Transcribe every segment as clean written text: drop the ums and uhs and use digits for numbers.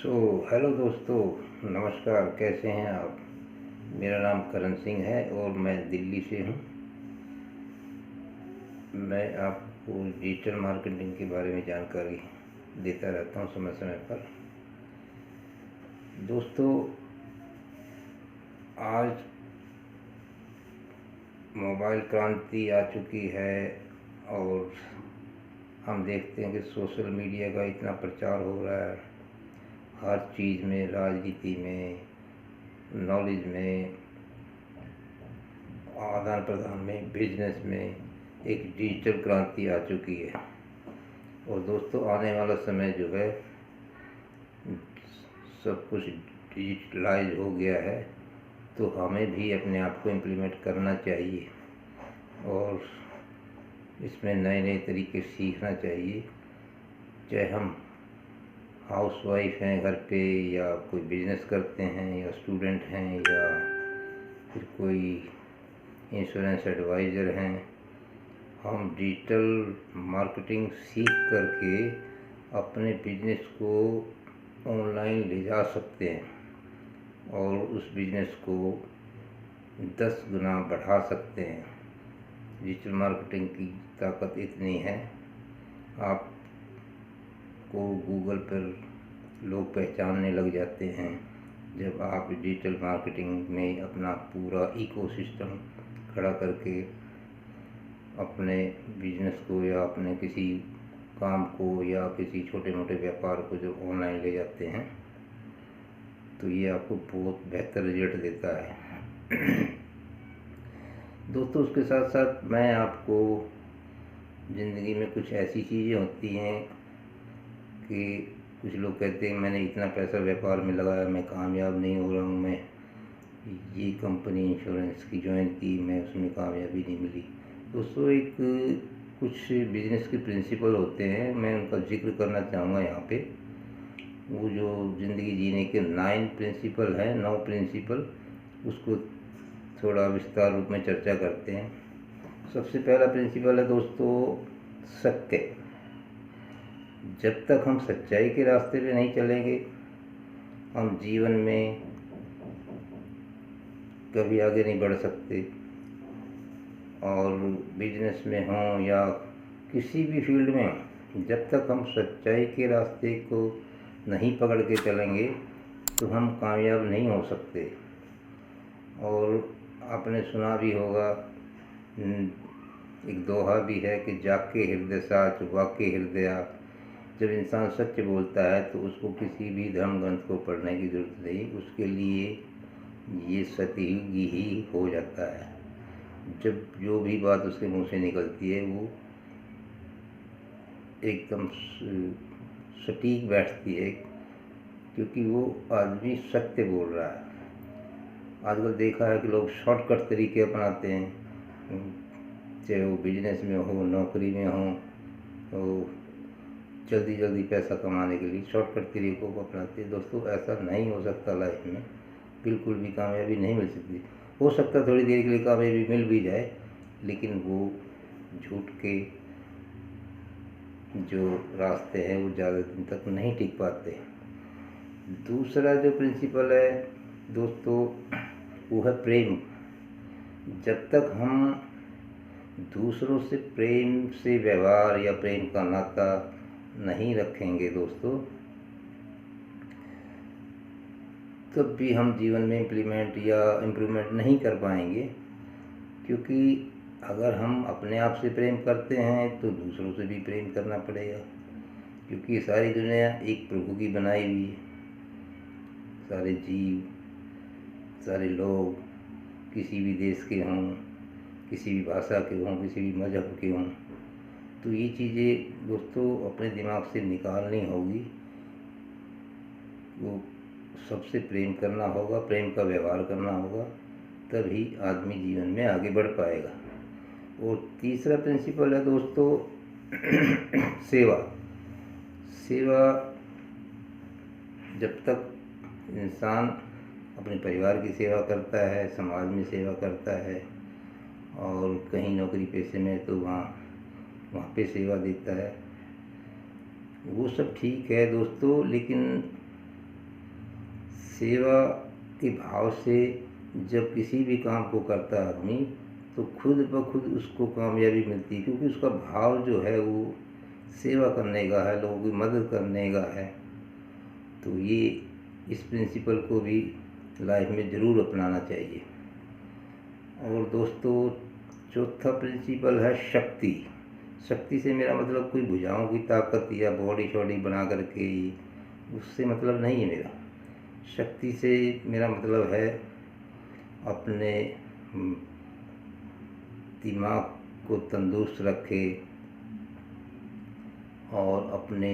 Hello दोस्तों, नमस्कार। कैसे हैं आप? मेरा नाम करण सिंह है और मैं दिल्ली से हूँ। मैं आपको डिजिटल मार्केटिंग के बारे में जानकारी देता रहता हूँ समय समय पर। दोस्तों, आज मोबाइल क्रांति आ चुकी है और हम देखते हैं कि सोशल मीडिया का इतना प्रचार हो रहा है। हर चीज़ में, राजनीति में, नॉलेज में, आदान प्रदान में, बिजनेस में एक डिजिटल क्रांति आ चुकी है। और दोस्तों, आने वाला समय जो है सब कुछ डिजिटलाइज हो गया है, तो हमें भी अपने आप को इम्प्लीमेंट करना चाहिए और इसमें नए नए तरीके सीखना चाहिए। चाहे हम हाउसवाइफ हैं घर पे, या कोई बिजनेस करते हैं, या स्टूडेंट हैं, या फिर कोई इंश्योरेंस एडवाइज़र हैं, हम डिजिटल मार्केटिंग सीख करके अपने बिजनेस को ऑनलाइन ले जा सकते हैं और उस बिजनेस को 10 गुना बढ़ा सकते हैं। डिजिटल मार्केटिंग की ताकत इतनी है, आपको गूगल पर लोग पहचानने लग जाते हैं जब आप डिजिटल मार्केटिंग में अपना पूरा इकोसिस्टम खड़ा करके अपने बिजनेस को या अपने किसी काम को या किसी छोटे मोटे व्यापार को जब ऑनलाइन ले जाते हैं तो ये आपको बहुत बेहतर रिजल्ट देता है। दोस्तों, उसके साथ साथ मैं आपको ज़िंदगी में कुछ ऐसी चीज़ें होती हैं कि कुछ लोग कहते हैं मैंने इतना पैसा व्यापार में लगाया, मैं कामयाब नहीं हो रहा हूँ, मैं ये कंपनी इंश्योरेंस की ज्वाइन की, मैं उसमें कामयाबी नहीं मिली। दोस्तों, एक कुछ बिजनेस के प्रिंसिपल होते हैं, मैं उनका जिक्र करना चाहूँगा यहाँ पे। वो जो ज़िंदगी जीने के 9 प्रिंसिपल हैं, 9 प्रिंसिपल, उसको थोड़ा विस्तार रूप में चर्चा करते हैं। सबसे पहला प्रिंसिपल है दोस्तों, सत्य। जब तक हम सच्चाई के रास्ते पे नहीं चलेंगे, हम जीवन में कभी आगे नहीं बढ़ सकते। और बिजनेस में हों या किसी भी फील्ड में हों, जब तक हम सच्चाई के रास्ते को नहीं पकड़ के चलेंगे तो हम कामयाब नहीं हो सकते। और आपने सुना भी होगा, एक दोहा भी है कि जाके हृदय साच वाके हृदया। जब इंसान सच बोलता है तो उसको किसी भी धर्म ग्रंथ को पढ़ने की ज़रूरत नहीं, उसके लिए ये सतयुगी ही हो जाता है। जब जो भी बात उसके मुंह से निकलती है वो एकदम सटीक बैठती है, क्योंकि वो आदमी सत्य बोल रहा है। आजकल देखा है कि लोग शॉर्टकट तरीके अपनाते हैं, चाहे वो बिजनेस में हो, नौकरी में हो, तो जल्दी जल्दी पैसा कमाने के लिए शॉर्टकट तरीकों को अपनाते हैं। दोस्तों, ऐसा नहीं हो सकता। लाइफ में बिल्कुल भी कामयाबी नहीं मिल सकती। हो सकता है थोड़ी देर के लिए कामयाबी मिल भी जाए, लेकिन वो झूठ के जो रास्ते हैं वो ज़्यादा दिन तक नहीं टिक पाते। दूसरा जो प्रिंसिपल है दोस्तों, वो है प्रेम। जब तक हम दूसरों से प्रेम से व्यवहार या प्रेम का नाता नहीं रखेंगे दोस्तों, तब भी हम जीवन में इम्प्लीमेंट नहीं कर पाएंगे। क्योंकि अगर हम अपने आप से प्रेम करते हैं तो दूसरों से भी प्रेम करना पड़ेगा, क्योंकि सारी दुनिया एक प्रभु की बनाई हुई है। सारे जीव, सारे लोग किसी भी देश के हों, किसी भी भाषा के हों, किसी भी मज़हब के हों, तो ये चीज़ें दोस्तों अपने दिमाग से निकालनी होगी। वो सबसे प्रेम करना होगा, प्रेम का व्यवहार करना होगा, तभी आदमी जीवन में आगे बढ़ पाएगा। और तीसरा प्रिंसिपल है दोस्तों, सेवा। सेवा, जब तक इंसान अपने परिवार की सेवा करता है, समाज में सेवा करता है, और कहीं नौकरी पेशे में तो वहाँ पे सेवा देता है, वो सब ठीक है दोस्तों। लेकिन सेवा के भाव से जब किसी भी काम को करता है आदमी, तो खुद ब खुद उसको कामयाबी मिलती है, क्योंकि उसका भाव जो है वो सेवा करने का है, लोगों की मदद करने का है। तो ये इस प्रिंसिपल को भी लाइफ में ज़रूर अपनाना चाहिए। और दोस्तों, चौथा प्रिंसिपल है शक्ति। शक्ति से मेरा मतलब कोई भुजाओं की ताकत या बॉडी शॉडी बना करके ही, उससे मतलब नहीं है मेरा। शक्ति से मेरा मतलब है अपने दिमाग को तंदुरुस्त रखे और अपने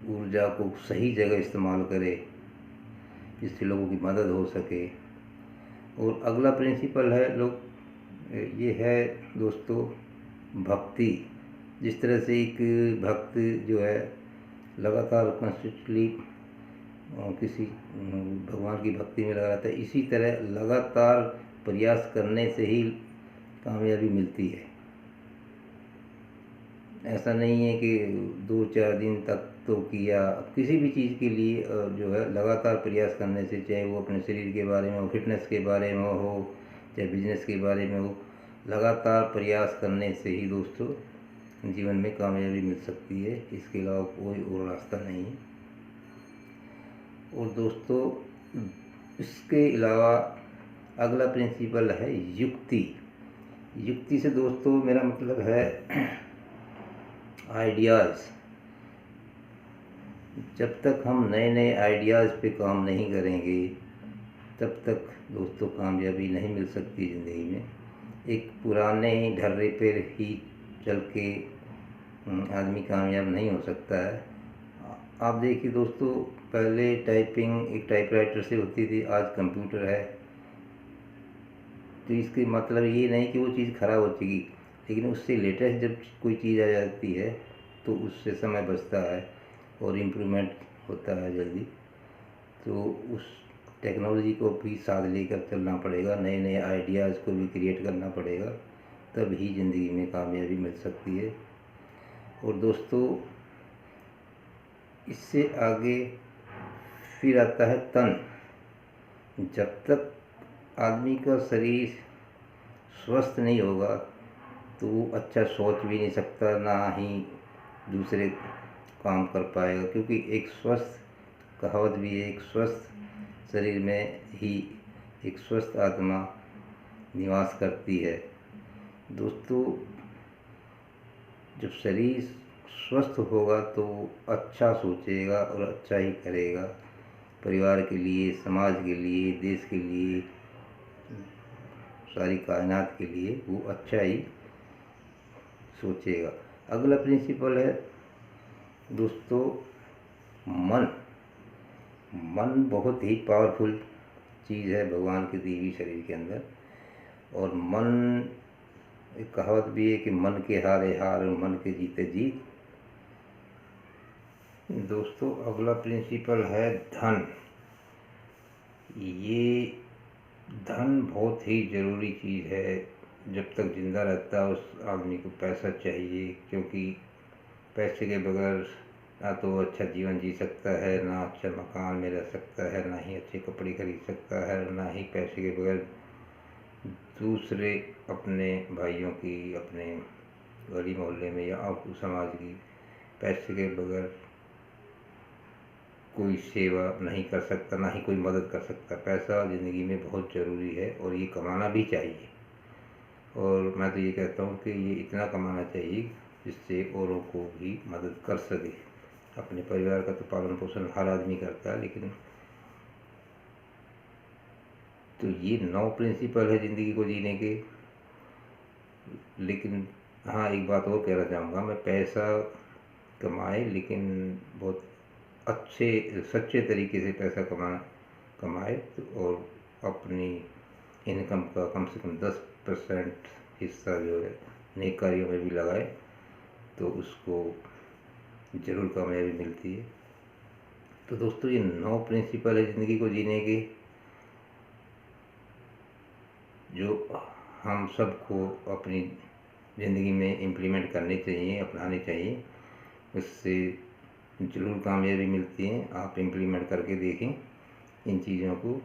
ऊर्जा को सही जगह इस्तेमाल करे, जिससे लोगों की मदद हो सके। और अगला प्रिंसिपल है ये है दोस्तों, भक्ति। जिस तरह से एक भक्त जो है लगातार कंसिस्टेंटली किसी भगवान की भक्ति में लगा रहता है, इसी तरह लगातार प्रयास करने से ही कामयाबी मिलती है। ऐसा नहीं है कि 2-4 दिन तक तो किया, किसी भी चीज़ के लिए जो है लगातार प्रयास करने से, चाहे वो अपने शरीर के बारे में हो, फिटनेस के बारे में हो, चाहे बिजनेस के बारे में हो, लगातार प्रयास करने से ही दोस्तों जीवन में कामयाबी मिल सकती है। इसके अलावा कोई और रास्ता नहीं है। और दोस्तों, इसके अलावा अगला प्रिंसिपल है युक्ति। युक्ति से दोस्तों मेरा मतलब है आइडियाज़। जब तक हम नए नए आइडियाज़ पे काम नहीं करेंगे, तब तक दोस्तों कामयाबी नहीं मिल सकती ज़िंदगी में। एक पुराने ढर्रे पर ही चल के आदमी कामयाब नहीं हो सकता है। आप देखिए दोस्तों, पहले टाइपिंग एक टाइपराइटर से होती थी, आज कंप्यूटर है। तो इसके मतलब ये नहीं कि वो चीज़ ख़राब हो चुकी, लेकिन उससे लेटेस्ट जब कोई चीज़ आ जाती है तो उससे समय बचता है और इम्प्रूवमेंट होता है जल्दी। तो उस टेक्नोलॉजी को भी साथ लेकर चलना पड़ेगा, नए नए आइडियाज़ को भी क्रिएट करना पड़ेगा, तब ही ज़िंदगी में कामयाबी मिल सकती है। और दोस्तों, इससे आगे फिर आता है तन। जब तक आदमी का शरीर स्वस्थ नहीं होगा तो वो अच्छा सोच भी नहीं सकता, ना ही दूसरे काम कर पाएगा। क्योंकि एक स्वस्थ कहावत भी है, एक स्वस्थ शरीर में ही एक स्वस्थ आत्मा निवास करती है। दोस्तों, जब शरीर स्वस्थ होगा तो अच्छा सोचेगा और अच्छा ही करेगा, परिवार के लिए, समाज के लिए, देश के लिए, सारी कायनात के लिए वो अच्छा ही सोचेगा। अगला प्रिंसिपल है दोस्तों मन। मन बहुत ही पावरफुल चीज़ है भगवान की दी हुई शरीर के अंदर। और मन, एक कहावत भी है कि मन के हारे हार और मन के जीते जीत। दोस्तों, अगला प्रिंसिपल है धन। ये धन बहुत ही ज़रूरी चीज़ है। जब तक ज़िंदा रहता है उस आदमी को पैसा चाहिए, क्योंकि पैसे के बगैर ना तो वो अच्छा जीवन जी सकता है, ना अच्छा मकान में रह सकता है, ना ही अच्छे कपड़े खरीद सकता है, ना ही पैसे के बगैर दूसरे अपने भाइयों की, अपने गली मोहल्ले में या आपको समाज की, पैसे के बगैर कोई सेवा नहीं कर सकता, ना ही कोई मदद कर सकता। पैसा ज़िंदगी में बहुत ज़रूरी है और ये कमाना भी चाहिए। और मैं तो ये कहता हूँ कि ये इतना कमाना चाहिए जिससे औरों को भी मदद कर सके। अपने परिवार का तो पालन पोषण हर आदमी करता है, लेकिन तो ये 9 प्रिंसिपल है ज़िंदगी को जीने के। लेकिन हाँ, एक बात और कहना चाहूँगा मैं, पैसा कमाए लेकिन बहुत अच्छे सच्चे तरीके से पैसा कमाए और अपनी इनकम का कम से कम 10% हिस्सा जो है नेक कार्यों में भी लगाए, तो उसको ज़रूर कामयाबी मिलती है। तो दोस्तों, ये 9 प्रिंसिपल है ज़िंदगी को जीने के, जो हम सबको अपनी ज़िंदगी में इम्प्लीमेंट करने चाहिए, अपनाने चाहिए। उससे ज़रूर कामयाबी मिलती है। आप इम्प्लीमेंट करके देखें इन चीज़ों को,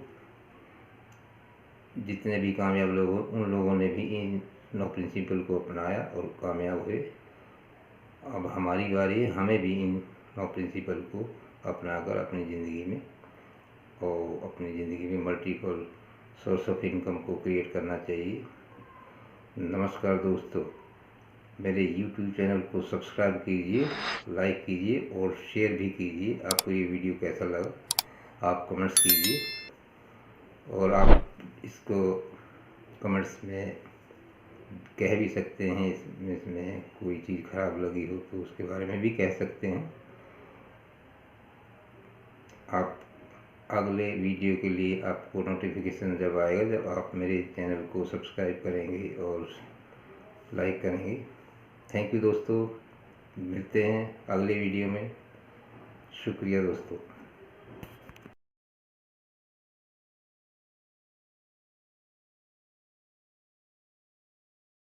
जितने भी कामयाब लोग हो उन लोगों ने भी इन 9 प्रिंसिपल को अपनाया और कामयाब हुए। अब हमारी बारी है, हमें भी इन 9 प्रिंसिपल को अपनाकर अपनी ज़िंदगी में और अपनी ज़िंदगी में मल्टीपल सोर्स ऑफ इनकम को क्रिएट करना चाहिए। नमस्कार दोस्तों, मेरे YouTube चैनल को सब्सक्राइब कीजिए, लाइक कीजिए और शेयर भी कीजिए। आपको ये वीडियो कैसा लगा आप कमेंट्स कीजिए, और आप इसको कमेंट्स में कह भी सकते हैं। इसमें कोई चीज़ ख़राब लगी हो तो उसके बारे में भी कह सकते हैं। आप अगले वीडियो के लिए आपको नोटिफिकेशन जब आएगा, जब आप मेरे चैनल को सब्सक्राइब करेंगे और लाइक करेंगे। थैंक यू दोस्तों, मिलते हैं अगले वीडियो में। शुक्रिया दोस्तों।